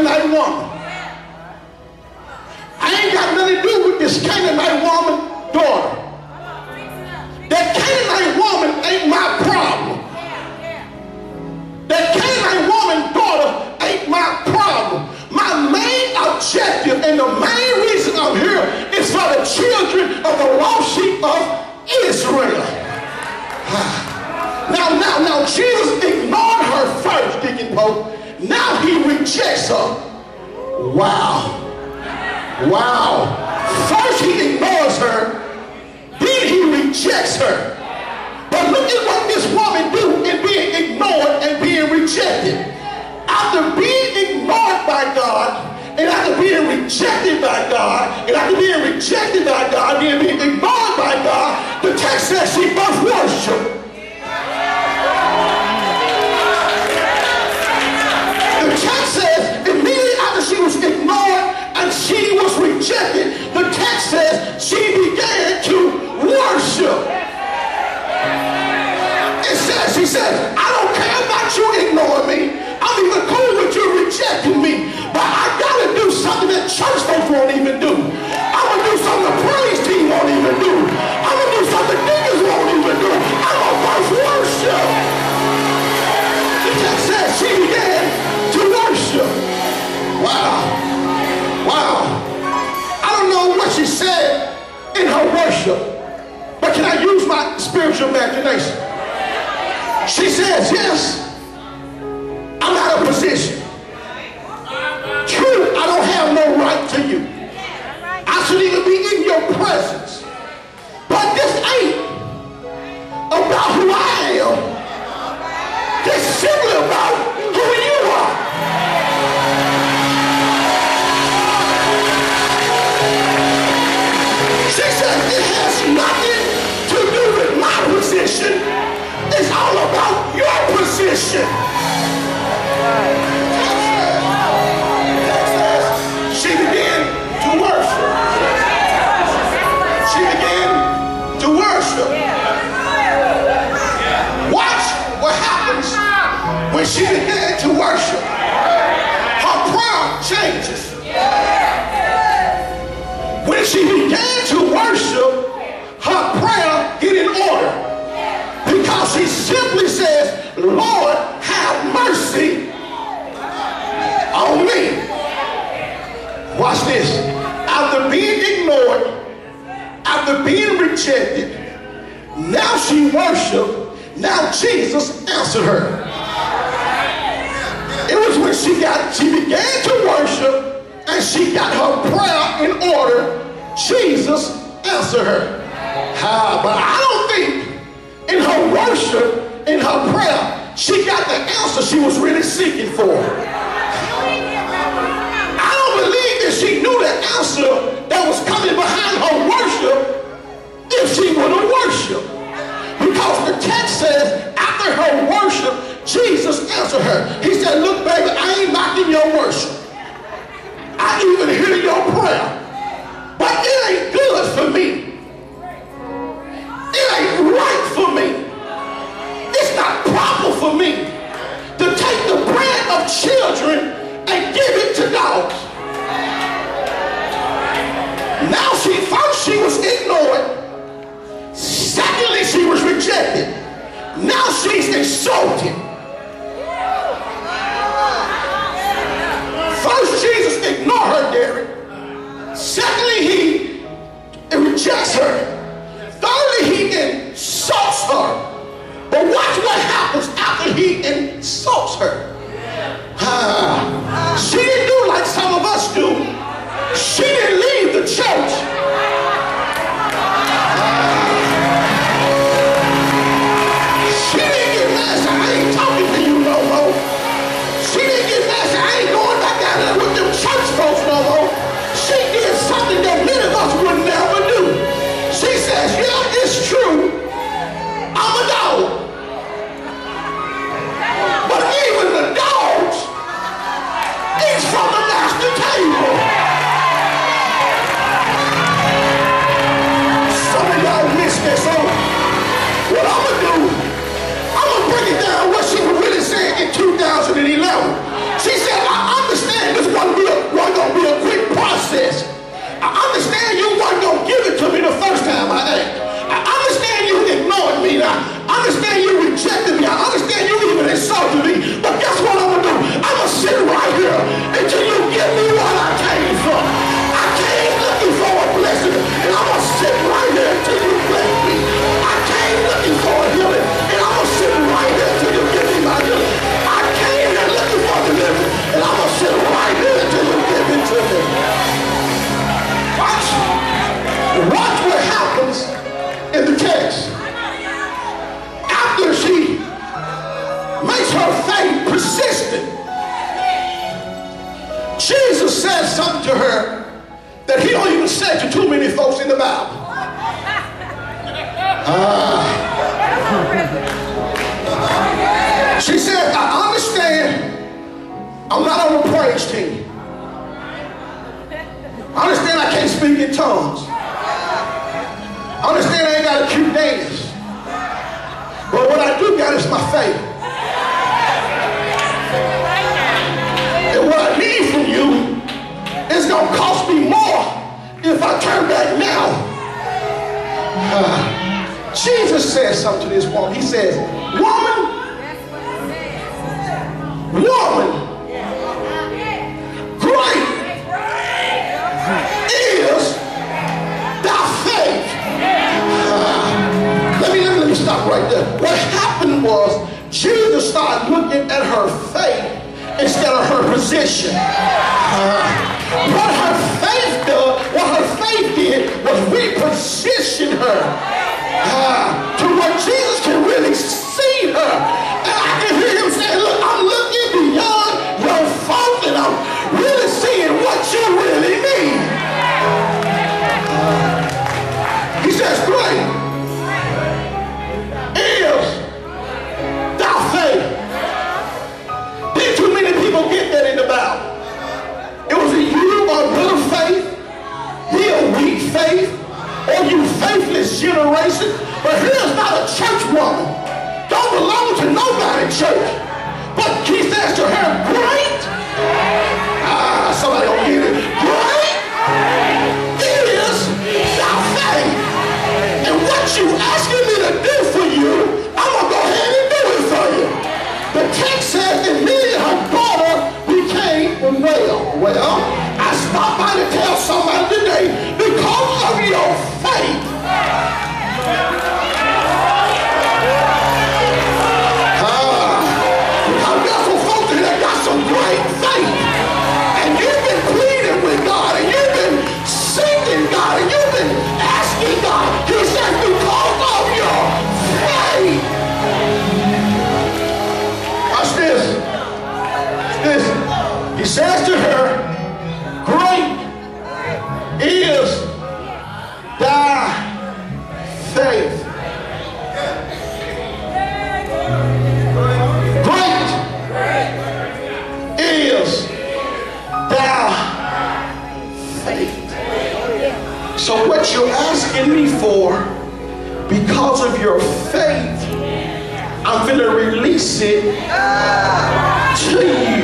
Canaanite woman. I ain't got nothing to do with this Canaanite woman daughter. That Canaanite woman ain't my problem. That Canaanite woman daughter ain't my problem. My main objective and the main reason I'm here is for the children of the lost sheep of Israel. Now, Jesus ignored her first, Deacon Pope. Now he rejects her. Wow. First he ignores her, then he rejects her. But look at what this woman do in being ignored and being rejected. After being ignored by God, and after being rejected by God, and after being rejected by God, then being ignored by God, the text says she must worship. The text says immediately after she was ignored and she was rejected, the text says she began to worship. She says, I don't care about you ignoring me. I'm even cool with you rejecting me. But I gotta do something that church folks won't even do. I'm gonna do something the praise team won't even do. I'm gonna do something deacons won't even do. I'm gonna first worship. The text says she began to worship. Wow. I don't know what she said in her worship, but can I use my spiritual imagination? She says, yes, I'm out of position. True, I don't have no right to you. I shouldn't even be in your presence. But this ain't about who I am. This is simply about who you are. She says it has nothing to do with my position. It's all about your position. She began to worship. She began to worship. Watch what happens when she began to worship. Her prayer changes. When she began to worship, her prayer get in order. Because she simply says, Lord, have mercy on me. Watch this. After being ignored, after being rejected, now she worshiped. Now Jesus answered her. It was when she began to worship and she got her prayer in order, Jesus answered her. But I don't think in her worship, in her prayer, she got the answer she was really seeking for. I don't believe that she knew the answer that was coming behind her worship if she would have worshiped. Because the text says, after her worship, Jesus answered her. He said, look, baby, I ain't knocking your worship. I even hear your prayer. But it ain't good for me. It ain't right for me. It's not proper for me to take the bread of children and give it to dogs. Now first she was ignored. Secondly, she was rejected. Now she's insulted. First, Jesus ignored her, Derek. Secondly, he rejects her. Thirdly, he insults her. But watch what happens after he insults her. She didn't do like some of us do. She didn't leave the church. She didn't get mad and say, I ain't talking to you no more. She didn't get mad and say, I ain't going back out there with them church folks no more. She did something that many of us would never do. She says, yeah, it's true. I'm a dog. But even the dogs eat from the master table. Some of y'all missed this. So what I'm going to do, I'm going to break it down what she was really saying in 2011. She said, I understand this one said something to her that he don't even say to too many folks in the Bible. She said, I understand I'm not on the praise team. I understand I can't speak in tongues. I understand I ain't got a cute dance. But what I do got is my faith. And what I need from you is going to cost me more if I turn back now. Jesus says something to this woman. He says, woman, great is thy faith. Let me stop right there. What happened was Jesus started looking at her faith instead of her position. What her faith did was reposition her to where Jesus can really see her. And I can hear him saying, look, I'm looking beyond your fault and I'm really seeing what you really need. He says, great is thy faith. Didn't too many people get that in the Bible. It was you a little faith, he a weak faith, or you faithless generation. But here's not a church woman. Don't belong to nobody church. But he says to her, great. Somebody don't get it. Great is thy faith. And what you asking me to do for you, I'm going to go ahead and do it for you. The text says that Mary, her daughter, became well. Well, I stopped by to tell somebody today, because of your faith, I've got some folks that got some great faith, and you've been pleading with God, and you've been seeking God, and you've been asking God. He says, because of your faith. Watch this. He says to her, great is thy faith. Great is thy faith. So what you're asking me for, because of your faith, I'm going to release it to you.